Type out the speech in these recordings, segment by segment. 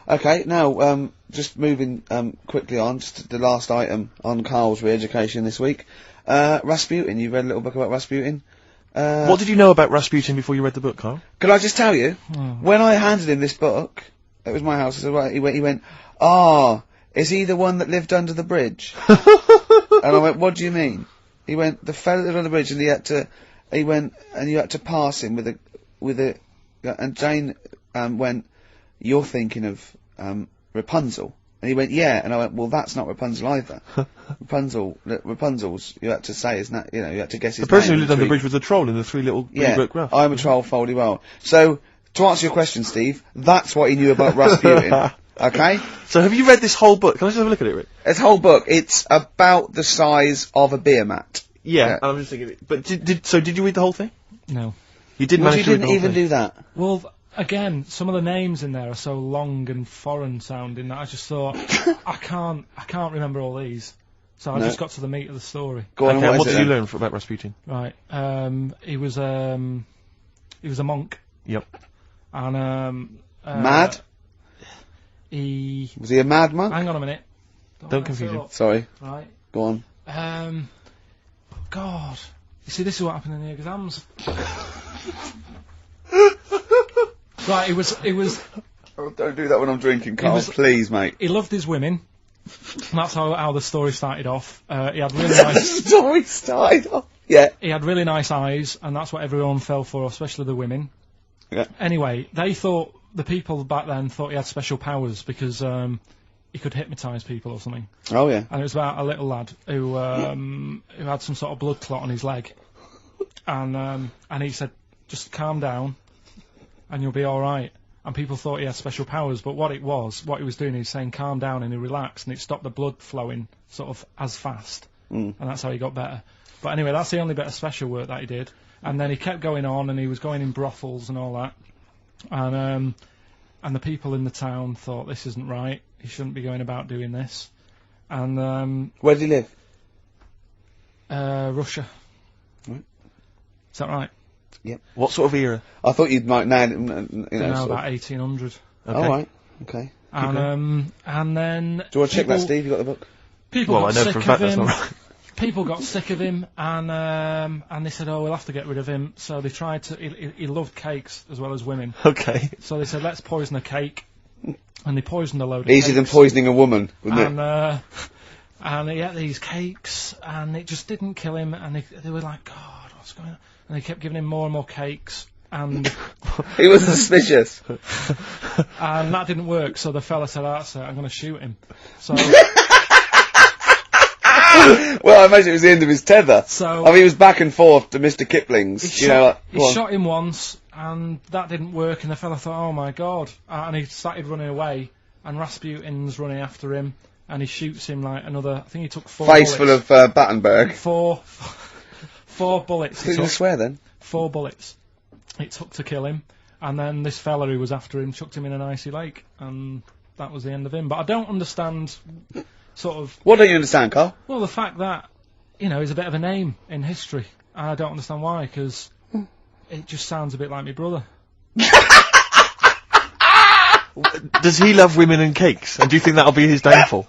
Okay, now, just moving quickly on, just to the last item on Karl's re-education this week. Rasputin, you read a little book about Rasputin? What did you know about Rasputin before you read the book, Karl? Can I just tell you, when I handed him this book, it was my house, I said, right, he went, is he the one that lived under the bridge? And I went, what do you mean? He went, the fella lived on the bridge and you had to pass him and Jane, went, you're thinking of, Rapunzel. And he went, yeah. And I went, well, that's not Rapunzel either. Rapunzel's, you had to say, isn't that, you had to guess his name. The person who lived under the bridge was a troll in the Three Little Green Brick Rough. I'm a troll, foldy well. So, to answer your question, Steve, that's what he knew about Rasputin. Okay? So have you read this whole book? Can I just have a look at it, Rick? This whole book, it's about the size of a beer mat. Yeah. I'm just thinking, but did you read the whole thing? No. You didn't manage to read the whole thing? You didn't even do that? Well, again, some of the names in there are so long and foreign sounding that I just thought, I can't remember all these. So I just got to the meat of the story. Go on, okay, what did you learn about Rasputin? Right. He was a monk. Yep. And, mad? Was he a madman? Hang on a minute. Don't confuse him. Sorry. Right. Go on. God. You see, this is what happened in the exams. Right, it was. Oh, don't do that when I'm drinking, Karl. Please, mate. He loved his women. And that's how the story started off. He had really nice. Story started off. Yeah. He had really nice eyes, and that's what everyone fell for, especially the women. Yeah. Anyway, the people back then thought he had special powers because he could hypnotise people or something. Oh yeah. And it was about a little lad who had some sort of blood clot on his leg, and he said, "Just calm down, and you'll be all right." And people thought he had special powers, but what he was doing, he was saying, "Calm down," and he relaxed, and it stopped the blood flowing sort of as fast, and that's how he got better. But anyway, that's the only bit of special work that he did. And then he kept going on, and he was going in brothels and all that. And the people in the town thought, this isn't right. He shouldn't be going about doing this. And where did he live? Russia. Right. Is that right? Yep. What sort of era? I thought you'd might know. About 1800. Okay. Oh, right. Okay. And then. Do you want to check that, Steve? You got the book? People got I know sick for a fact of him. that's not right. People got sick of him, and they said, "Oh, we'll have to get rid of him." So they tried to. He loved cakes as well as women. Okay. So they said, "Let's poison a cake," and they poisoned a load of Easier cakes. than poisoning a woman, wouldn't it? And he ate these cakes, and it just didn't kill him. And they were like, "God, what's going on?" And they kept giving him more and more cakes, and he was suspicious. And that didn't work. So the fella said, "That's it. I'm going to shoot him." So. Well, I imagine it was the end of his tether. So I mean, he was back and forth to Mr. Kipling's. He shot him once, and that didn't work. And the fella thought, "Oh my God!" And he started running away. And Rasputin's running after him, and he shoots him like another. I think he took 4 face bullets. Full of Battenberg. Four bullets. Who's going to swear then? 4 bullets. It took to kill him, and then this fella who was after him chucked him in an icy lake, and that was the end of him. But I don't understand. Sort of. What don't you understand, Karl? Well, the fact that, he's a bit of a name in history. And I don't understand why, because it just sounds a bit like my brother. Does he love women and cakes? And do you think that'll be his downfall?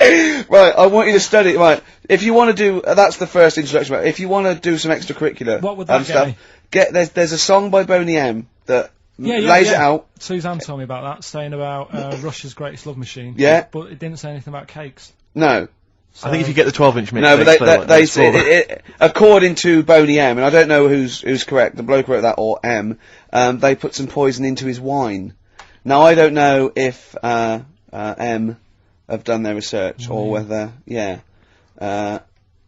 Right, I want you to study. Right, if you want to do, that's the first introduction. If you want to do some extracurricular, what would that stuff, there's a song by Boney M that lays it out. Suzanne told me about that, saying about Russia's Greatest Love Machine. Yeah, but it didn't say anything about cakes. No. So I think if you get the 12-inch mix, no, but they say according to Boney M, and I don't know who's correct, the bloke wrote that or M. They put some poison into his wine. Now I don't know if M have done their research or whether they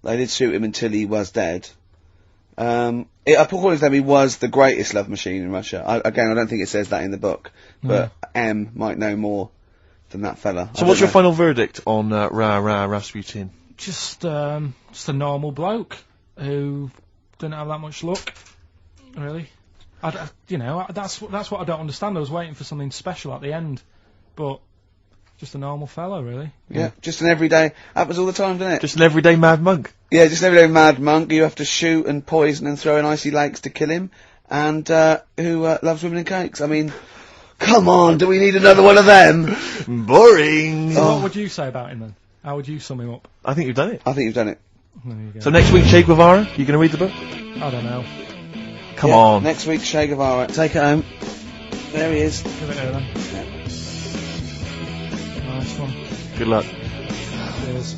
did shoot him until he was dead. According to them, he was the greatest love machine in Russia. I don't think it says that in the book, but M might know more than that fella. So what's your final verdict on Rasputin? Just a normal bloke who didn't have that much luck, really. That's what I don't understand. I was waiting for something special at the end, but just a normal fellow, really. Yeah, just an everyday. Happens all the time, doesn't it? Just an everyday mad monk. Yeah, just an everyday mad monk. You have to shoot and poison and throw in icy lakes to kill him, and who loves women and cakes. I mean, Come on, do we need another one of them? Boring. So what would you say about him then? How would you sum him up? I think you've done it. I think you've done it. There you go. So next week, Che Guevara, you going to read the book? I don't know. Come Yeah, on. Next week, Che Guevara. Take it home. There he is. Give it here then. Nice one. Good luck. Cheers.